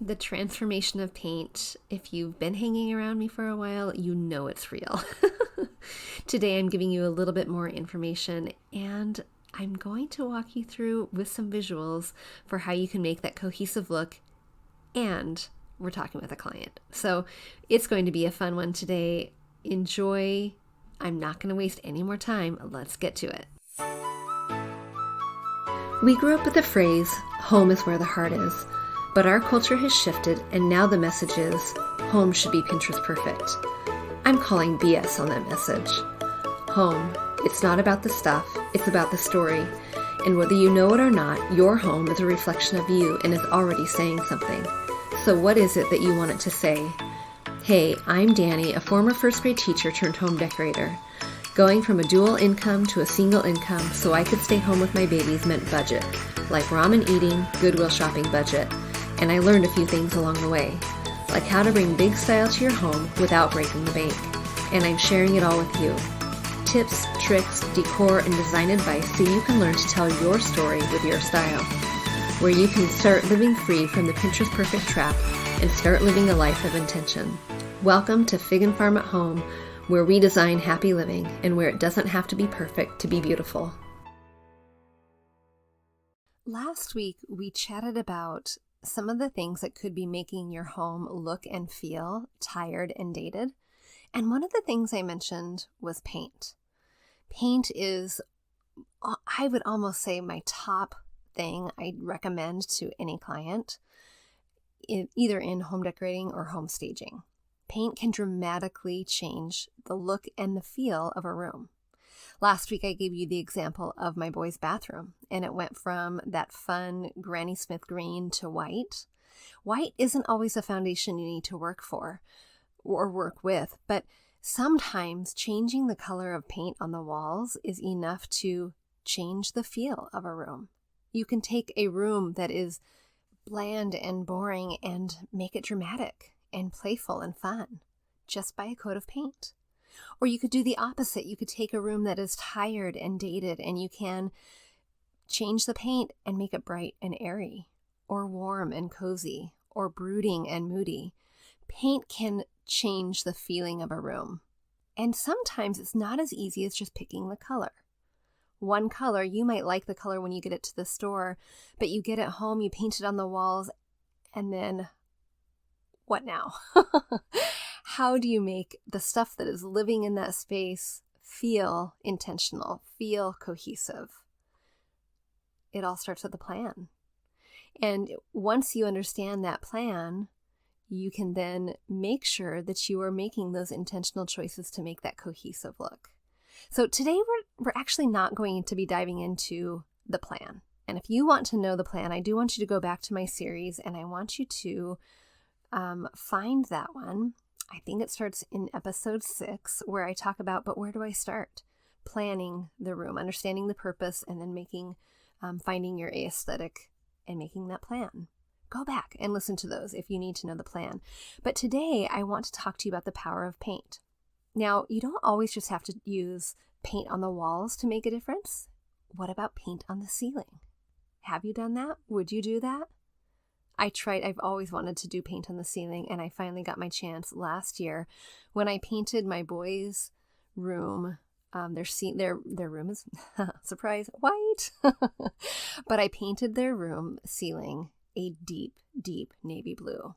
The transformation of paint, if you've been hanging around me for a while, you know it's real. Today I'm giving you a little bit more information, and I'm going to walk you through with some visuals for how you can make that cohesive look, and we're talking with a client. So it's going to be a fun one today. Enjoy. I'm not going to waste any more time. Let's get to it. We grew up with the phrase, home is where the heart is. But our culture has shifted, and now the message is, home should be Pinterest perfect. I'm calling BS on that message. Home, it's not about the stuff, it's about the story. And whether you know it or not, your home is a reflection of you and is already saying something. So what is it that you want it to say? Hey, I'm Danny, a former first grade teacher turned home decorator. Going from a dual income to a single income so I could stay home with my babies meant budget, like ramen eating, Goodwill shopping budget. And I learned a few things along the way, like how to bring big style to your home without breaking the bank. And I'm sharing it all with you. Tips, tricks, decor, and design advice so you can learn to tell your story with your style, where you can start living free from the Pinterest perfect trap and start living a life of intention. Welcome to Fig and Farm at Home, where we design happy living and where it doesn't have to be perfect to be beautiful. Last week, we chatted about some of the things that could be making your home look and feel tired and dated. And one of the things I mentioned was paint. Paint is, I would almost say, my top thing I'd recommend to any client, either in home decorating or home staging. Paint can dramatically change the look and the feel of a room. Last week, I gave you the example of my boys' bathroom, and it went from that fun Granny Smith green to white. White isn't always a foundation you need to work for or work with, but sometimes changing the color of paint on the walls is enough to change the feel of a room. You can take a room that is bland and boring and make it dramatic and playful and fun just by a coat of paint. Or you could do the opposite. You could take a room that is tired and dated and you can change the paint and make it bright and airy, or warm and cozy, or brooding and moody. Paint can change the feeling of a room. And sometimes it's not as easy as just picking the color. One color, you might like the color when you get it to the store, but you get it home, you paint it on the walls, and then what now? How do you make the stuff that is living in that space feel intentional, feel cohesive? It all starts with a plan. And once you understand that plan, you can then make sure that you are making those intentional choices to make that cohesive look. So today we're actually not going to be diving into the plan. And if you want to know the plan, I do want you to go back to my series and I want you to find that one. I think it starts in episode 6 where I talk about, but where do I start? Planning the room, understanding the purpose, and then finding your aesthetic and making that plan. Go back and listen to those if you need to know the plan. But today I want to talk to you about the power of paint. Now, you don't always just have to use paint on the walls to make a difference. What about paint on the ceiling? Have you done that? Would you do that? I've always wanted to do paint on the ceiling, and I finally got my chance last year when I painted my boys' room. Their room is, surprise, white. But I painted their room ceiling a deep, deep navy blue.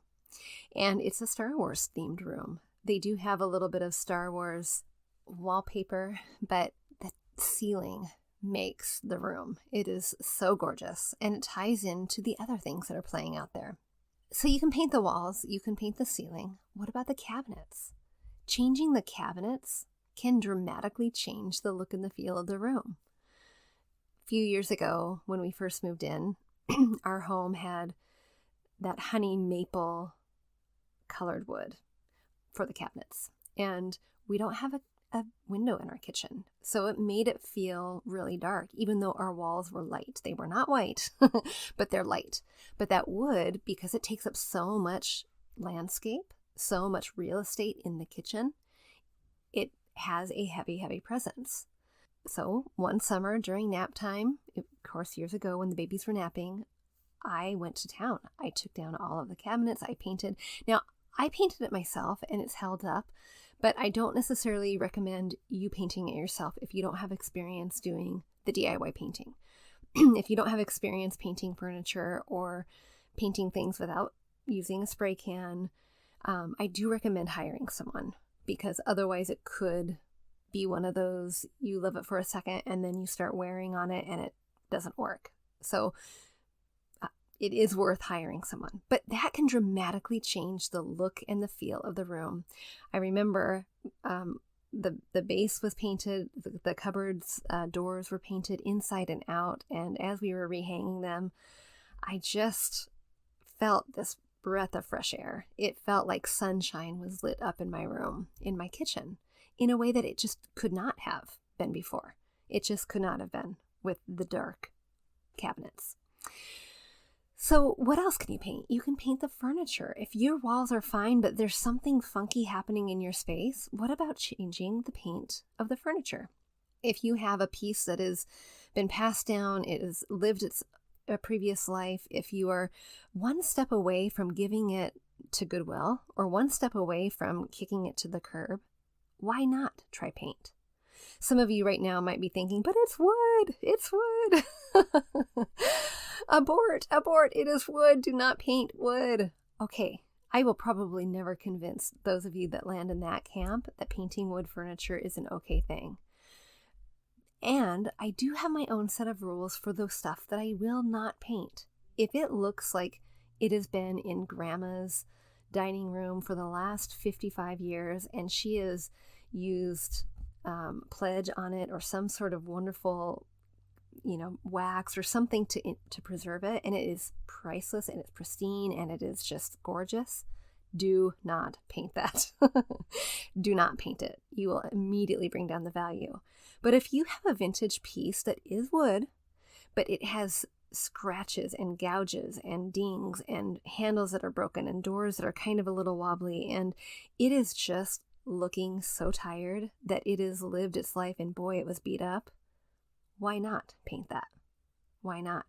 And it's a Star Wars themed room. They do have a little bit of Star Wars wallpaper, but the ceiling makes the room. It is so gorgeous, and it ties into the other things that are playing out there. So you can paint the walls, you can paint the ceiling. What about the cabinets? Changing the cabinets can dramatically change the look and the feel of the room. A few years ago, when we first moved in, our home had that honey maple colored wood for the cabinets, and we don't have a window in our kitchen. So it made it feel really dark, even though our walls were light. They were not white, but they're light. But that wood, because it takes up so much landscape, so much real estate in the kitchen, it has a heavy, heavy presence. So one summer during nap time, of course, years ago when the babies were napping, I went to town. I took down all of the cabinets. I painted. Now, I painted it myself and it's held up, but I don't necessarily recommend you painting it yourself if you don't have experience doing the DIY painting. If you don't have experience painting furniture or painting things without using a spray can, I do recommend hiring someone, because otherwise it could be one of those, you love it for a second and then you start wearing on it and it doesn't work. So it is worth hiring someone, but that can dramatically change the look and the feel of the room. I remember the base was painted, the cupboards doors were painted inside and out, and as we were rehanging them, I just felt this breath of fresh air. It felt like sunshine was lit up in my room, in my kitchen, in a way that it just could not have been before. It just could not have been with the dark cabinets. So what else can you paint? You can paint the furniture. If your walls are fine, but there's something funky happening in your space, what about changing the paint of the furniture? If you have a piece that has been passed down, it has lived a previous life, if you are one step away from giving it to Goodwill or one step away from kicking it to the curb, why not try paint? Some of you right now might be thinking, but it's wood, it's wood. Abort, it is wood, do not paint wood. Okay, I will probably never convince those of you that land in that camp that painting wood furniture is an okay thing. And I do have my own set of rules for the stuff that I will not paint. If it looks like it has been in Grandma's dining room for the last 55 years and she has used pledge on it or some sort of wonderful, wax or something to preserve it, and it is priceless and it's pristine and it is just gorgeous, do not paint that. Do not paint it. You will immediately bring down the value. But if you have a vintage piece that is wood, but it has scratches and gouges and dings and handles that are broken and doors that are kind of a little wobbly, and it is just looking so tired that it has lived its life and boy, it was beat up, why not paint that? Why not?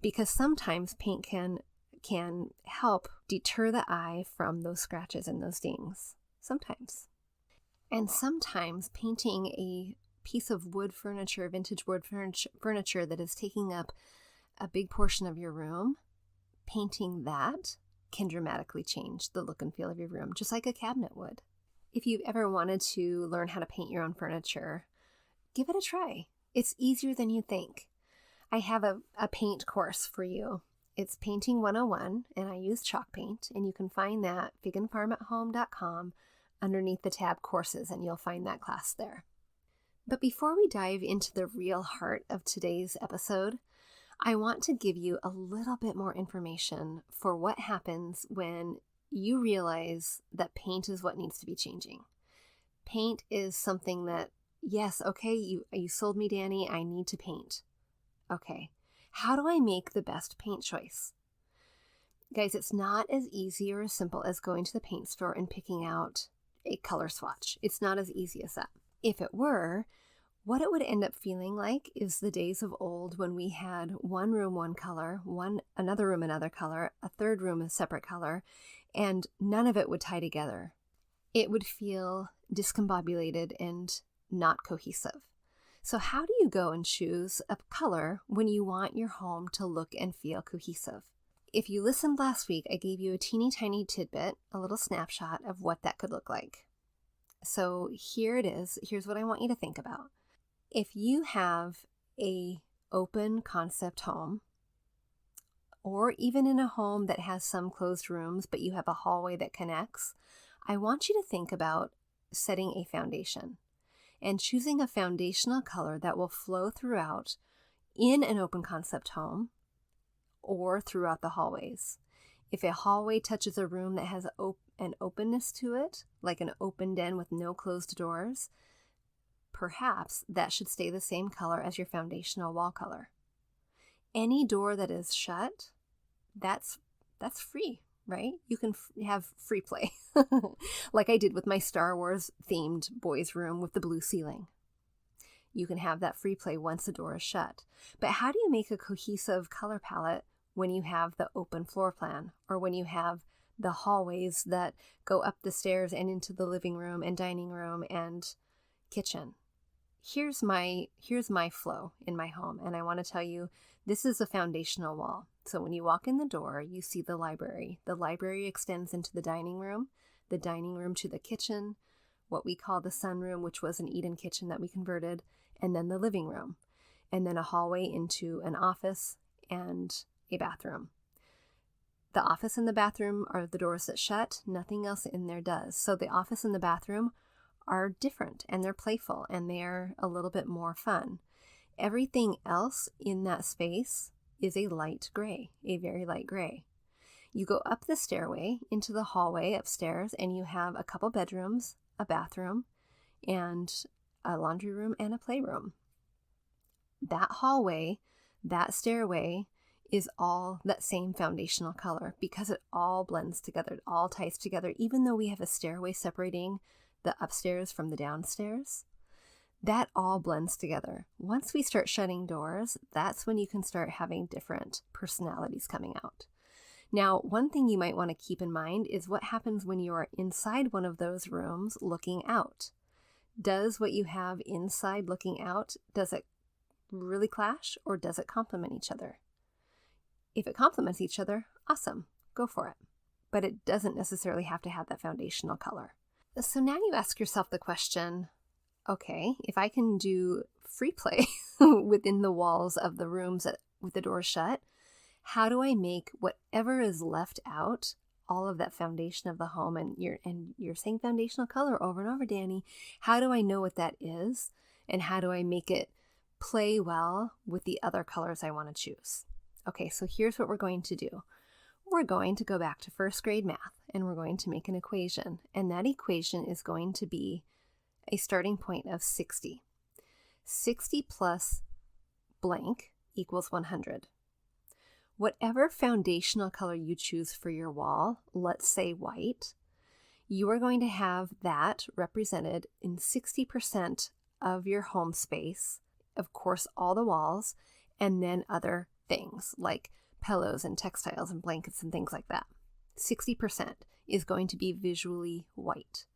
Because sometimes paint can help deter the eye from those scratches and those dings. Sometimes. And sometimes painting a piece of wood furniture, vintage wood furniture that is taking up a big portion of your room, painting that can dramatically change the look and feel of your room, just like a cabinet would. If you've ever wanted to learn how to paint your own furniture, give it a try. It's easier than you think. I have a paint course for you. It's Painting 101, and I use chalk paint, and you can find that veganfarmathome.com underneath the tab courses, and you'll find that class there. But before we dive into the real heart of today's episode, I want to give you a little bit more information for what happens when you realize that paint is what needs to be changing. Paint is something that, yes, okay, you sold me, Danny, I need to paint. Okay, how do I make the best paint choice? Guys, it's not as easy or as simple as going to the paint store and picking out a color swatch. It's not as easy as that. If it were, what it would end up feeling like is the days of old when we had one room one color, another room another color, a third room a separate color, and none of it would tie together. It would feel discombobulated and not cohesive. So how do you go and choose a color when you want your home to look and feel cohesive? If you listened last week, I gave you a teeny tiny tidbit, a little snapshot of what that could look like. So here it is. Here's what I want you to think about. If you have a open concept home, or even in a home that has some closed rooms, but you have a hallway that connects, I want you to think about setting a foundation and choosing a foundational color that will flow throughout in an open concept home or throughout the hallways. If a hallway touches a room that has an openness to it, like an open den with no closed doors, perhaps that should stay the same color as your foundational wall color. Any door that is shut, that's free, right? You can have free play, like I did with my Star Wars themed boys' room with the blue ceiling. You can have that free play once the door is shut. But how do you make a cohesive color palette when you have the open floor plan, or when you have the hallways that go up the stairs and into the living room and dining room and kitchen. Here's my flow in my home, and I want to tell you, this is a foundational wall. So when you walk in the door, you see the library. The library extends into the dining room to the kitchen, what we call the sunroom, which was an eat-in kitchen that we converted, and then the living room, and then a hallway into an office and a bathroom. The office and the bathroom are the doors that shut. Nothing else in there does. So the office and the bathroom are different, and they're playful, and they're a little bit more fun. Everything else in that space is a light gray, a very light gray. You go up the stairway into the hallway upstairs, and you have a couple bedrooms, a bathroom, and a laundry room and a playroom. That hallway, that stairway is all that same foundational color because it all blends together, it all ties together. Even though we have a stairway separating the upstairs from the downstairs, that all blends together. Once we start shutting doors, that's when you can start having different personalities coming out. Now, one thing you might want to keep in mind is what happens when you are inside one of those rooms looking out. Does what you have inside looking out, does it really clash, or does it complement each other? If it complements each other, awesome, go for it. But it doesn't necessarily have to have that foundational color. So now you ask yourself the question, okay, if I can do free play within the walls of the rooms with the doors shut, how do I make whatever is left out, all of that foundation of the home, and you're saying foundational color over and over, Danny, how do I know what that is, and how do I make it play well with the other colors I want to choose? Okay, so here's what we're going to do. We're going to go back to first grade math, and we're going to make an equation, and that equation is going to be a starting point of 60. 60 plus blank equals 100. Whatever foundational color you choose for your wall, let's say white, you are going to have that represented in 60% of your home space, of course, all the walls, and then other things like pillows and textiles and blankets and things like that. 60% is going to be visually white.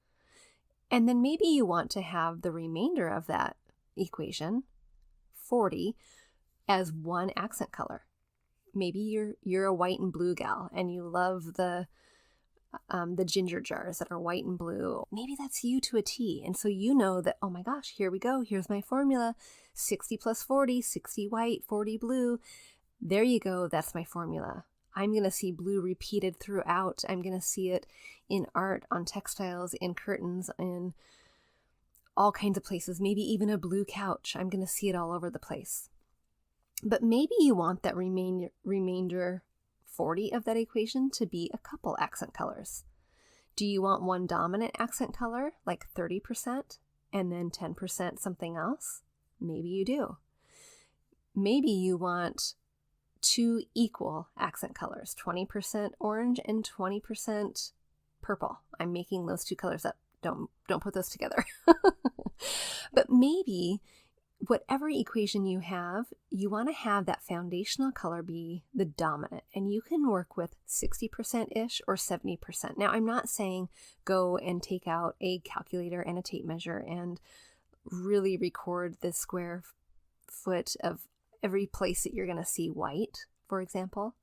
And then maybe you want to have the remainder of that equation, 40, as one accent color. Maybe you're a white and blue gal and you love the ginger jars that are white and blue. Maybe that's you to a T. And so you know that, oh my gosh, here we go. Here's my formula. 60 plus 40, 60 white, 40 blue. There you go. That's my formula. I'm going to see blue repeated throughout. I'm going to see it in art, on textiles, in curtains, in all kinds of places. Maybe even a blue couch. I'm going to see it all over the place. But maybe you want that remainder 40 of that equation to be a couple accent colors. Do you want one dominant accent color, like 30%, and then 10% something else? Maybe you do. Maybe you want two equal accent colors, 20% orange and 20% purple. I'm making those two colors up. Don't put those together. But maybe whatever equation you have, you want to have that foundational color be the dominant, and you can work with 60%-ish or 70%. Now, I'm not saying go and take out a calculator and a tape measure and really record the square foot of every place that you're going to see white, for example.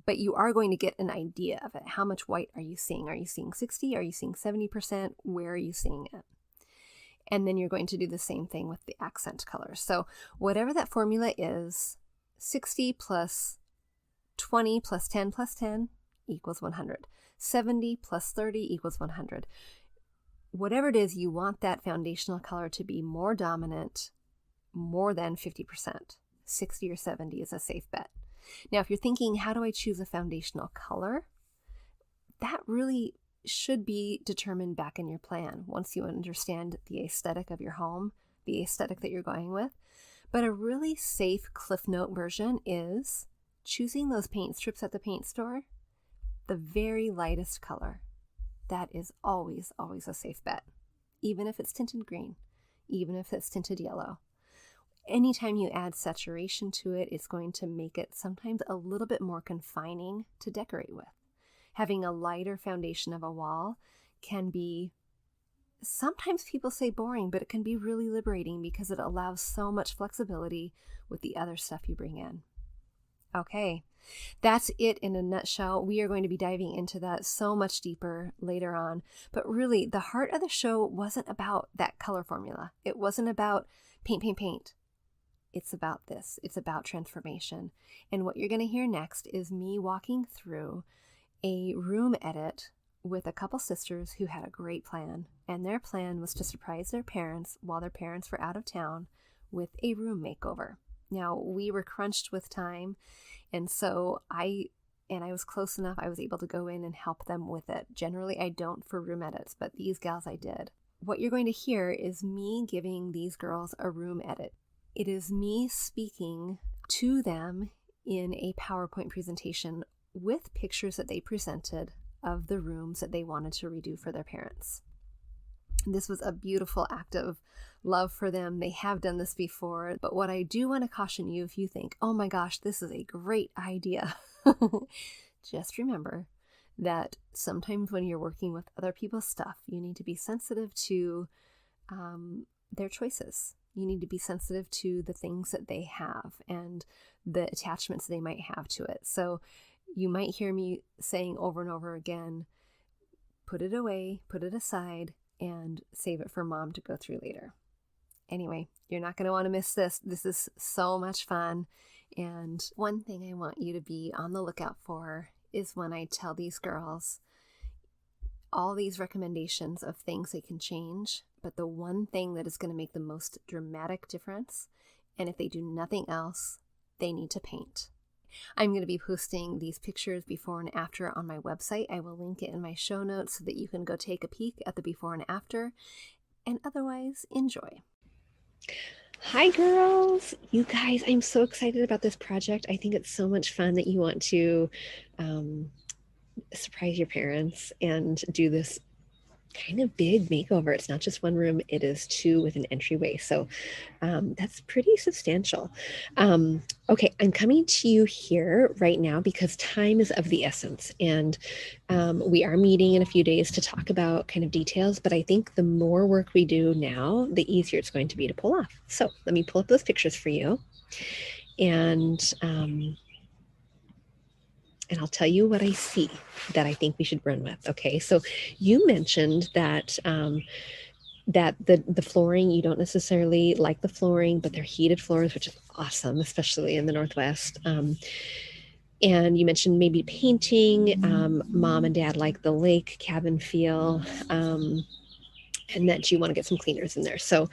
But you are going to get an idea of it. How much white are you seeing? Are you seeing 60? Are you seeing 70%? Where are you seeing it? And then you're going to do the same thing with the accent colors. So whatever that formula is, 60 plus 20 plus 10 plus 10 equals 100. 70 plus 30 equals 100. Whatever it is, you want that foundational color to be more dominant, more than 50%. 60 or 70 is a safe bet. Now, if you're thinking, how do I choose a foundational color? That really should be determined back in your plan once you understand the aesthetic of your home, the aesthetic that you're going with. But a really safe Cliff Note version is choosing those paint strips at the paint store, the very lightest color. That is always, always a safe bet, even if it's tinted green, even if it's tinted yellow. Anytime you add saturation to it, it's going to make it sometimes a little bit more confining to decorate with. Having a lighter foundation of a wall can be, sometimes people say boring, but it can be really liberating because it allows so much flexibility with the other stuff you bring in. Okay, that's it in a nutshell. We are going to be diving into that so much deeper later on. But really, the heart of the show wasn't about that color formula. It wasn't about paint, paint, paint. It's about this. It's about transformation. And what you're going to hear next is me walking through a room edit with a couple sisters who had a great plan. And their plan was to surprise their parents while their parents were out of town with a room makeover. Now, we were crunched with time, and so I was close enough, I was able to go in and help them with it. Generally, I don't for room edits, but these gals I did. What you're going to hear is me giving these girls a room edit. It is me speaking to them in a PowerPoint presentation with pictures that they presented of the rooms that they wanted to redo for their parents. This was a beautiful act of love for them. They have done this before, but what I do want to caution you, if you think, oh my gosh, this is a great idea, just remember that sometimes when you're working with other people's stuff, you need to be sensitive to their choices. You need to be sensitive to the things that they have and the attachments they might have to it. So you might hear me saying over and over again, put it away, put it aside, and save it for mom to go through later. Anyway, you're not going to want to miss this. This is so much fun. And one thing I want you to be on the lookout for is when I tell these girls all these recommendations of things they can change, but the one thing that is going to make the most dramatic difference, and if they do nothing else, they need to paint. I'm going to be posting these pictures before and after on my website. I will link it in my show notes so that you can go take a peek at the before and after, and otherwise enjoy. Hi girls! You guys, I'm so excited about this project. I think it's so much fun that you want to surprise your parents and do this kind of big makeover. It's not just one room, it is two with an entryway. So that's pretty substantial. Okay, I'm coming to you here right now because time is of the essence. And we are meeting in a few days to talk about kind of details, but I think the more work we do now, the easier it's going to be to pull off. So let me pull up those pictures for you. And I'll tell you what I see that I think we should run with. Okay, so you mentioned that that the flooring, you don't necessarily like the flooring, but they're heated floors, which is awesome, especially in the Northwest. And you mentioned maybe painting. Mom and dad like the lake cabin feel, and that you want to get some cleaners in there. So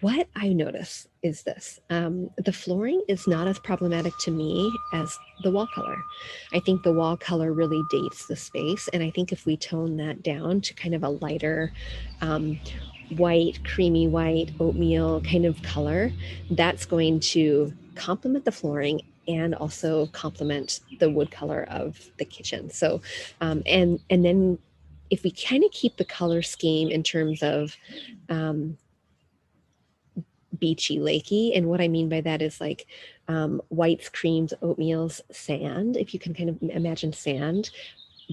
what I notice is this. The flooring is not as problematic to me as the wall color. I think the wall color really dates the space. And I think if we tone that down to kind of a lighter white, creamy white, oatmeal kind of color, that's going to complement the flooring and also complement the wood color of the kitchen. So, and then if we kind of keep the color scheme in terms of beachy, lakey. And what I mean by that is like whites, creams, oatmeals, sand. If you can kind of imagine sand,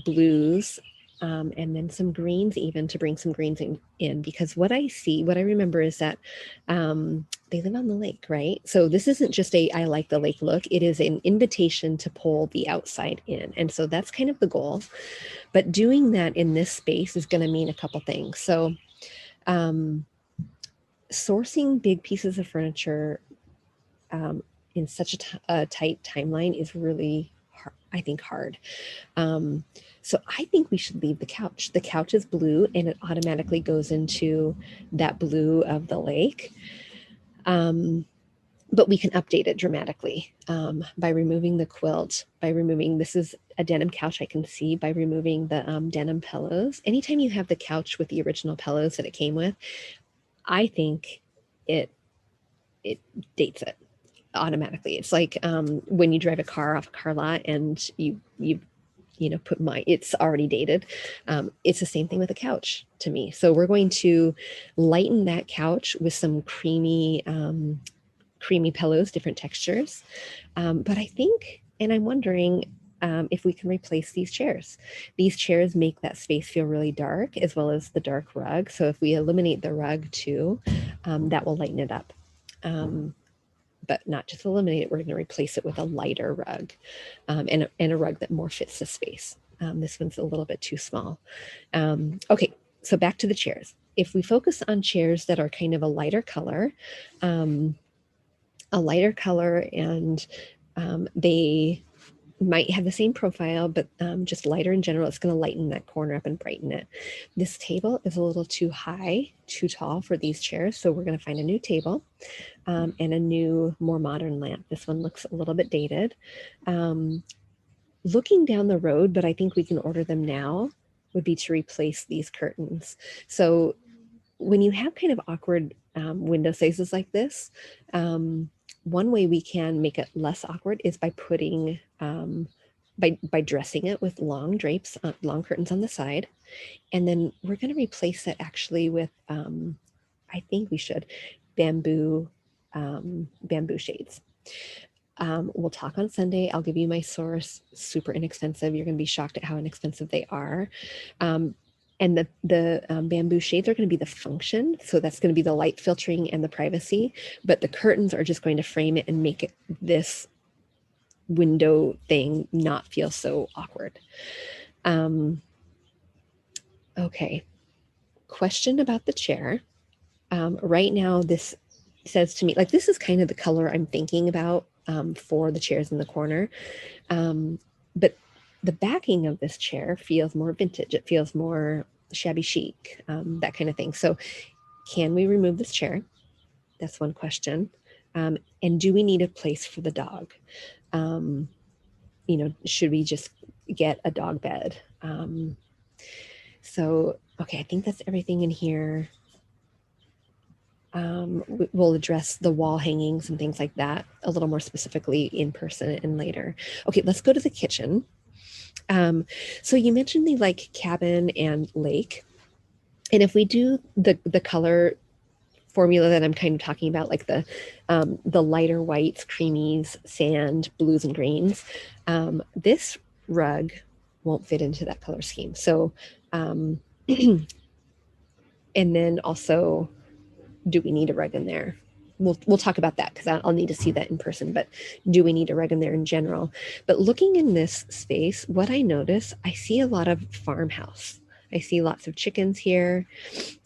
blues, and then some greens even to bring some greens in. Because what I remember is that they live on the lake, right? So this isn't just I like the lake look. It is an invitation to pull the outside in. And so that's kind of the goal. But doing that in this space is going to mean a couple things. So sourcing big pieces of furniture in such a tight timeline is really hard, I think hard. So I think we should leave the couch. The couch is blue and it automatically goes into that blue of the lake. But we can update it dramatically by removing the quilt, this is a denim couch I can see, by removing the denim pillows. Anytime you have the couch with the original pillows that it came with, I think it dates it automatically. It's like when you drive a car off a car lot and you it's already dated. It's the same thing with a couch to me. So we're going to lighten that couch with some creamy pillows, different textures. But I think, and I'm wondering if we can replace these chairs. These chairs make that space feel really dark, as well as the dark rug. So if we eliminate the rug too, that will lighten it up. But not just eliminate it, we're going to replace it with a lighter rug, and a rug that more fits the space. This one's a little bit too small. Okay, so back to the chairs. If we focus on chairs that are kind of a lighter color, and they might have the same profile, but just lighter in general, it's going to lighten that corner up and brighten it. This table is a little too high, too tall for these chairs, so we're going to find a new table and a new, more modern lamp. This one looks a little bit dated. Looking down the road, but I think we can order them now, would be to replace these curtains. So when you have kind of awkward window sizes like this, one way we can make it less awkward is by putting by dressing it with long drapes, long curtains on the side, and then we're going to replace it actually with I think we should bamboo shades. We'll talk on Sunday. I'll give you my source. Super inexpensive. You're going to be shocked at how inexpensive they are. And the bamboo shades are going to be the function. So that's going to be the light filtering and the privacy. But the curtains are just going to frame it and make it this window thing not feel so awkward. Okay. Question about the chair. Right now, this says to me, like, this is kind of the color I'm thinking about for the chairs in the corner. But the backing of this chair feels more vintage. It feels more shabby chic, that kind of thing. So can we remove this chair? That's one question. And do we need a place for the dog? Should we just get a dog bed? So, okay, I think that's everything in here. We'll address the wall hangings and things like that a little more specifically in person and later. Okay, let's go to the kitchen. So you mentioned the like cabin and lake. And if we do the color formula that I'm kind of talking about, like the lighter whites, creamies, sand, blues, and greens, this rug won't fit into that color scheme. So, and then also, do we need a rug in there? We'll talk about that because I'll need to see that in person, but do we need a rug in there in general? But looking in this space, what I notice, I see a lot of farmhouse. I see lots of chickens here.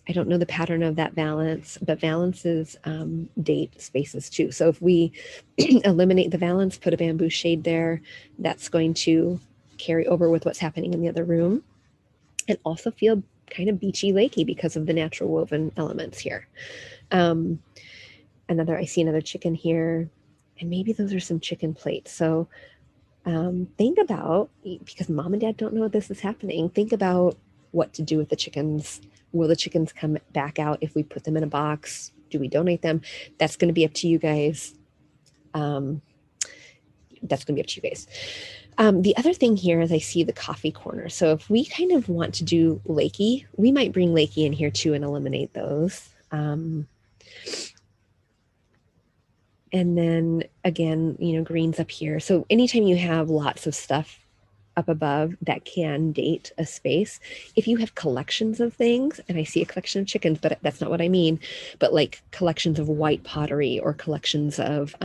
I don't know the pattern of that valance, but valances date spaces too. So if we eliminate the valance, put a bamboo shade there, that's going to carry over with what's happening in the other room and also feel kind of beachy, lakey because of the natural woven elements here. I see another chicken here, and maybe those are some chicken plates. So think about, because mom and dad don't know this is happening, think about what to do with the chickens. Will the chickens come back out if we put them in a box? Do we donate them? That's going to be up to you guys. The other thing here is I see the coffee corner. So if we kind of want to do lakey, we might bring lakey in here too and eliminate those. And then again, greens up here. So anytime you have lots of stuff up above that can date a space, if you have collections of things, and I see a collection of chickens, but that's not what I mean, but like collections of white pottery or collections of,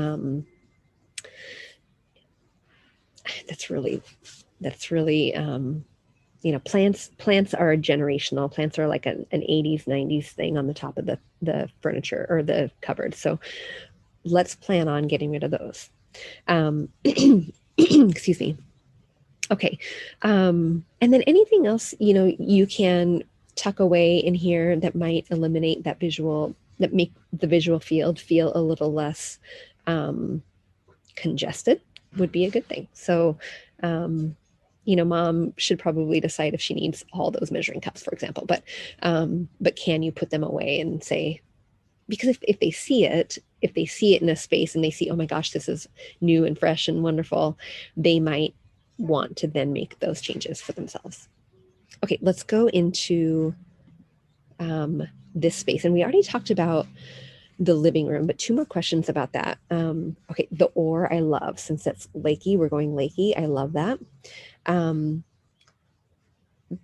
that's really, plants are generational. Plants are like an 80s, 90s thing on the top of the furniture or the cupboard. So let's plan on getting rid of those. Excuse me. Okay. And then anything else, you can tuck away in here that might eliminate that make the visual field feel a little less congested would be a good thing. So, mom should probably decide if she needs all those measuring cups, for example, but can you put them away and say, because if they see it in a space and they see, oh my gosh, this is new and fresh and wonderful, they might want to then make those changes for themselves. Okay, let's go into this space. And we already talked about the living room, but 2 more questions about that. Okay, the or I love, since it's lakey, we're going lakey. I love that.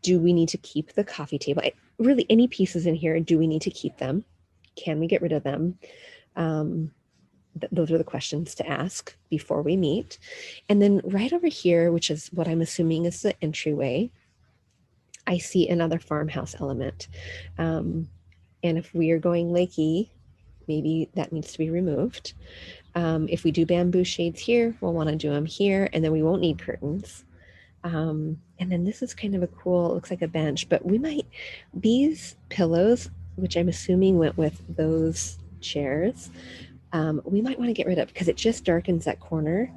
Do we need to keep the coffee table? Really, any pieces in here, do we need to keep them? Can we get rid of them? Those are the questions to ask before we meet. And then right over here, which is what I'm assuming is the entryway, I see another farmhouse element. And if we are going lakey, maybe that needs to be removed. If we do bamboo shades here, we'll want to do them here, and then we won't need curtains. And then this is kind of a cool, it looks like a bench, but these pillows, which I'm assuming went with those chairs, we might want to get rid of because it just darkens that corner.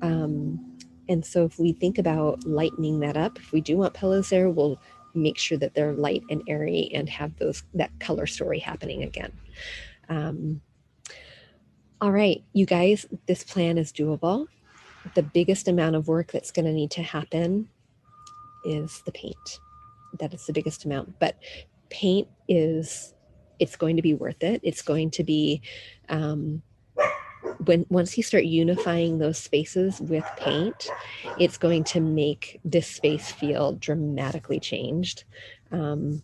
And so if we think about lightening that up, if we do want pillows there, we'll make sure that they're light and airy and have that color story happening again. All right, you guys, this plan is doable. The biggest amount of work that's going to need to happen is the paint. That is the biggest amount, but paint it's going to be worth it. It's going to be, once you start unifying those spaces with paint, it's going to make this space feel dramatically changed, all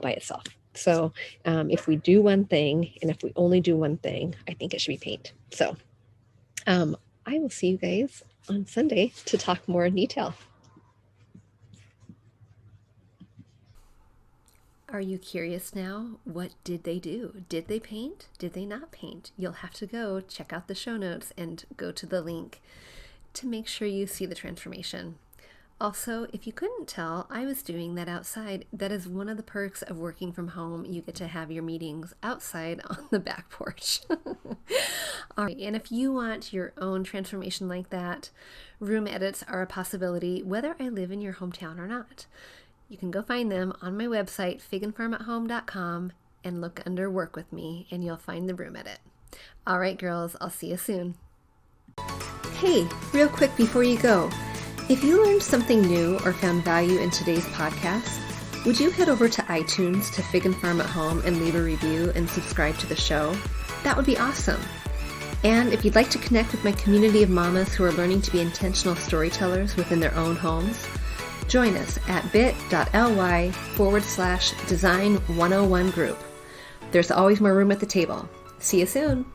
by itself. So if we do one thing, and if we only do one thing, I think it should be paint. So I will see you guys on Sunday to talk more in detail. Are you curious now? What did they do? Did they paint? Did they not paint? You'll have to go check out the show notes and go to the link to make sure you see the transformation. Also, if you couldn't tell, I was doing that outside. That is one of the perks of working from home. You get to have your meetings outside on the back porch. All right, and if you want your own transformation like that, room edits are a possibility, whether I live in your hometown or not. You can go find them on my website, figandfarmathome.com, and look under Work With Me, and you'll find the room edit. All right, girls, I'll see you soon. Hey, real quick before you go, if you learned something new or found value in today's podcast, would you head over to iTunes to Fig and Farm at Home and leave a review and subscribe to the show? That would be awesome. And if you'd like to connect with my community of mamas who are learning to be intentional storytellers within their own homes, join us at bit.ly/design101 group. There's always more room at the table. See you soon.